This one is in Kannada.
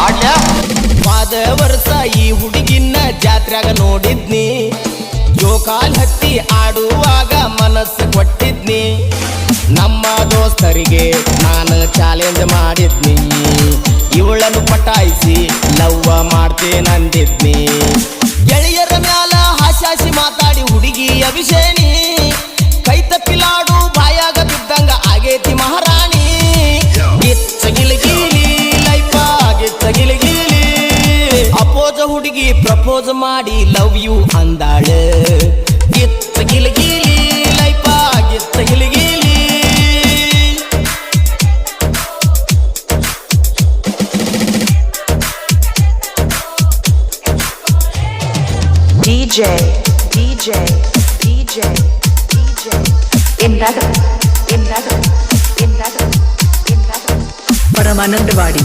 ಪಾದ ವರ್ಷ ಈ ಹುಡುಗಿನ ಜಾತ್ರೆಗ ನೋಡಿದ್ನಿ ಜೋಕಾಲ್ ಹತ್ತಿ ಆಡುವಾಗ ಮನಸ್ಸು ಕೊಟ್ಟಿದ್ನಿ ನಮ್ಮ ದೋಸ್ತರಿಗೆ ನಾನು ಚಾಲೆಂಜ್ ಮಾಡಿದ್ನಿ ಇವಳನ್ನು ಪಟಾಯಿಸಿ ಲವ್ವ ಮಾಡ್ತೇನಂದಿದ್ನಿ ಗೆಳೆಯರ ಮ್ಯಾಲ ಹಾಸ್ಯಾಸಿ ಮಾತಾಡಿ ಹುಡುಗಿ ಅಭಿಷೇಣಿ ಕೈ ತಪ್ಪಿಲಾಡು ಬಾಯಾಗ ಬಿದ್ದಂಗ ಆಗೇತಿ ಮಹಾರಾಣಿ ಗಿಚ್ಚಗಿಲಿಗಿಲಿ ಲೈಫ ಗಿಚ್ಚಗಿಲಿಗಿಲಿ ಅಪೋಜ ಹುಡುಗಿ ಪ್ರಪೋಸ್ ಮಾಡಿ ಲವ್ ಯು ಅಂದಾಳ ಗಿಚ್ಚಗಿಲಿಗಿಲಿ ಲೈಫ ಗಿಚ್ಚಗಿಲಿಗಿಲಿ DJ in that Paramanandwadi